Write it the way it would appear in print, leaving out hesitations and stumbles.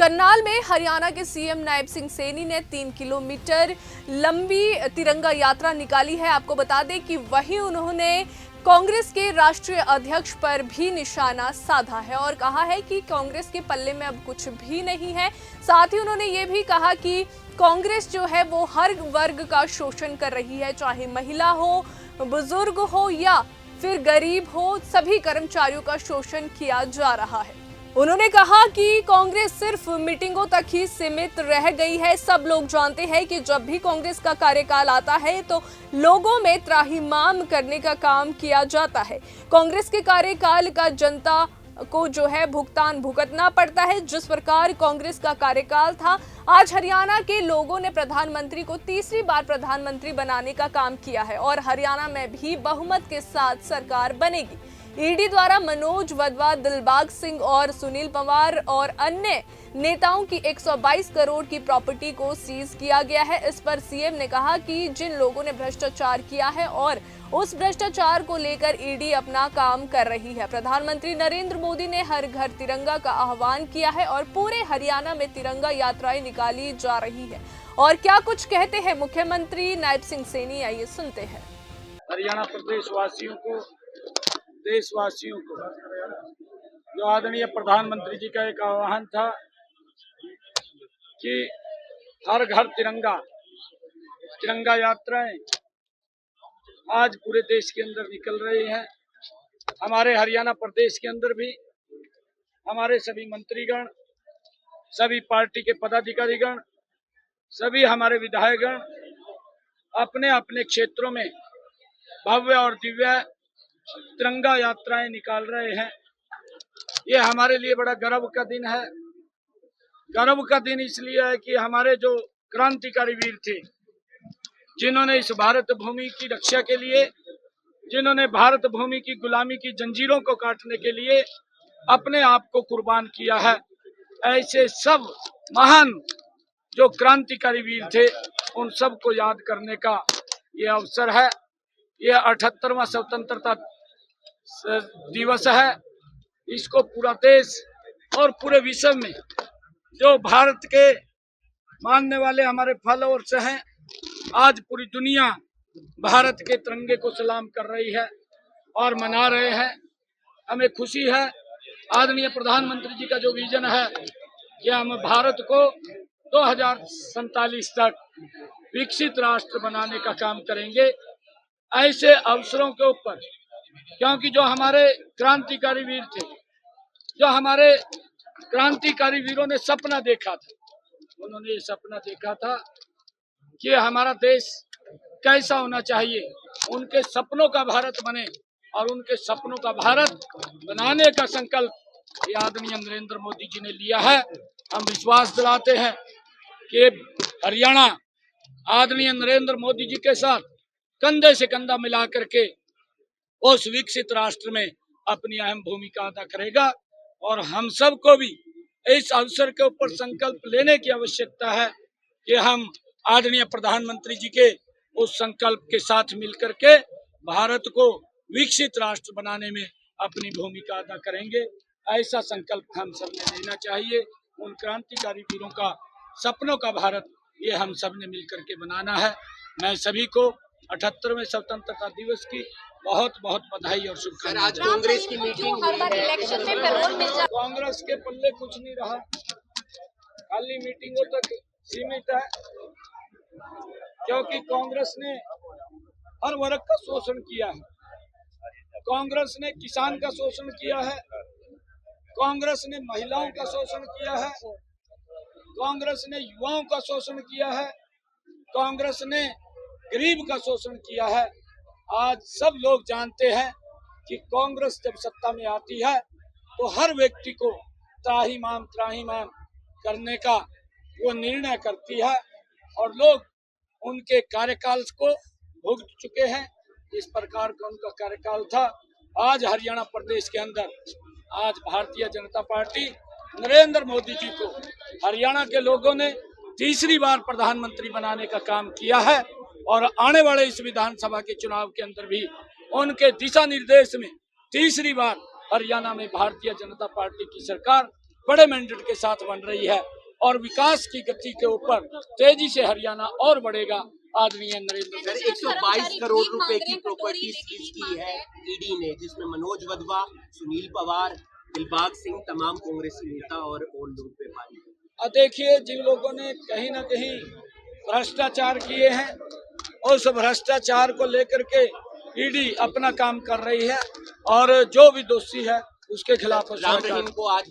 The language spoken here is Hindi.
करनाल में हरियाणा के सीएम नायब सिंह सैनी ने 3 किलोमीटर लंबी तिरंगा यात्रा निकाली है। आपको बता दें कि वहीं उन्होंने कांग्रेस के राष्ट्रीय अध्यक्ष पर भी निशाना साधा है और कहा है कि कांग्रेस के पल्ले में अब कुछ भी नहीं है। साथ ही उन्होंने ये भी कहा कि कांग्रेस जो है वो हर वर्ग का शोषण कर रही है, चाहे महिला हो, बुजुर्ग हो या फिर गरीब हो, सभी कर्मचारियों का शोषण किया जा रहा है। उन्होंने कहा कि कांग्रेस सिर्फ मीटिंगों तक ही सीमित रह गई है। सब लोग जानते हैं कि जब भी कांग्रेस का कार्यकाल आता है तो लोगों में त्राहिमाम करने का काम किया जाता है। कांग्रेस के कार्यकाल का जनता को जो है भुगतान भुगतना पड़ता है। जिस प्रकार कांग्रेस का कार्यकाल था, आज हरियाणा के लोगों ने प्रधानमंत्री को तीसरी बार प्रधानमंत्री बनाने का काम किया है और हरियाणा में भी बहुमत के साथ सरकार बनेगी। ईडी द्वारा मनोज वधवा, दिलबाग सिंह और सुनील पंवार और अन्य नेताओं की 122 करोड़ की प्रॉपर्टी को सीज किया गया है। इस पर सीएम ने कहा कि जिन लोगों ने भ्रष्टाचार किया है और उस भ्रष्टाचार को लेकर ईडी अपना काम कर रही है। प्रधानमंत्री नरेंद्र मोदी ने हर घर तिरंगा का आह्वान किया है और पूरे हरियाणा में तिरंगा यात्राएं निकाली जा रही है। और क्या कुछ कहते हैं मुख्यमंत्री नायब सिंह सैनी, आइए सुनते हैं। हरियाणा प्रदेश वासियों को, देशवासियों को जो आदरणीय प्रधानमंत्री जी का एक आह्वान था कि हर घर तिरंगा, तिरंगा यात्राएं आज पूरे देश के अंदर निकल रही हैं। हमारे हरियाणा प्रदेश के अंदर भी हमारे सभी मंत्रीगण, सभी पार्टी के पदाधिकारीगण, सभी हमारे विधायकगण अपने अपने क्षेत्रों में भव्य और दिव्य तिरंगा यात्राएं निकाल रहे हैं। ये हमारे लिए बड़ा गर्व का दिन है। गर्व का दिन इसलिए है कि हमारे जो क्रांतिकारी वीर थे, जिन्होंने इस भारत भूमि की रक्षा के लिए, जिन्होंने भारत भूमि की गुलामी की जंजीरों को काटने के लिए अपने आप को कुर्बान किया है, ऐसे सब महान जो क्रांतिकारी वीर थे, उन सब को याद करने का ये अवसर है। ये 78वां स्वतंत्रता दिवस है। इसको पूरा देश और पूरे विश्व में जो भारत के मानने वाले हमारे फॉलोअर्स हैं, आज पूरी दुनिया भारत के तिरंगे को सलाम कर रही है और मना रहे हैं। हमें खुशी है। आदरणीय प्रधानमंत्री जी का जो विजन है कि हम भारत को 2047 तक विकसित राष्ट्र बनाने का काम करेंगे। ऐसे अवसरों के ऊपर, क्योंकि जो हमारे क्रांतिकारी वीर थे, जो हमारे क्रांतिकारी वीरों ने सपना देखा था, उन्होंने ये सपना देखा था कि हमारा देश कैसा होना चाहिए, उनके सपनों का भारत बने और उनके सपनों का भारत बनाने का संकल्प ये आदरणीय नरेंद्र मोदी जी ने लिया है। हम विश्वास दिलाते हैं कि हरियाणा आदरणीय नरेंद्र मोदी जी के साथ कंधे से कंधा मिला करके उस विकसित राष्ट्र में अपनी अहम भूमिका अदा करेगा और हम सबको भी इस अवसर के ऊपर संकल्प लेने की आवश्यकता है कि हम आदरणीय प्रधानमंत्री जी के उस संकल्प के साथ मिलकर के भारत को विकसित राष्ट्र बनाने में अपनी भूमिका अदा करेंगे। ऐसा संकल्प हम सब ने लेना चाहिए। उन क्रांतिकारी वीरों का सपनों का भारत ये हम सब ने मिलकर के बनाना है। मैं सभी को 78वें स्वतंत्रता दिवस की बहुत बहुत बधाई और शुभकामनाएं। आज कांग्रेस की मीटिंग हुई है, इलेक्शन में पेरोल मिल जाए। कांग्रेस के पल्ले कुछ नहीं रहा, खाली मीटिंगों तक सीमित है, क्योंकि कांग्रेस ने हर वर्ग का शोषण किया है। कांग्रेस ने किसान का शोषण किया है, कांग्रेस ने महिलाओं का शोषण किया है, कांग्रेस ने युवाओं का शोषण किया है, कांग्रेस ने गरीब का शोषण किया है। आज सब लोग जानते हैं कि कांग्रेस जब सत्ता में आती है तो हर व्यक्ति को त्राहिमाम करने का वो निर्णय करती है और लोग उनके कार्यकाल को भुगत चुके हैं। इस प्रकार का उनका कार्यकाल था। आज हरियाणा प्रदेश के अंदर आज भारतीय जनता पार्टी नरेंद्र मोदी जी को हरियाणा के लोगों ने तीसरी बार प्रधानमंत्री बनाने का काम किया है और आने वाले इस विधानसभा के चुनाव के अंदर भी उनके दिशा निर्देश में तीसरी बार हरियाणा में भारतीय जनता पार्टी की सरकार बड़े मैंडेट के साथ बन रही है और विकास की गति के ऊपर तेजी से हरियाणा और बढ़ेगा। आदरणीय नरेंद्र सर, मोदी। 122 करोड़ रुपए की प्रॉपर्टी सीज की है ईडी ने, जिसमें मनोज वधवा, सुनील पवार, दिलबाग सिंह, तमाम कांग्रेसी नेता और लोग व्यापारी। देखिए, जिन लोगों ने कहीं ना कहीं भ्रष्टाचार किए हैं और उस भ्रष्टाचार को लेकर के ईडी अपना काम कर रही है और जो भी दोषी है उसके खिलाफ राम रहीम को आज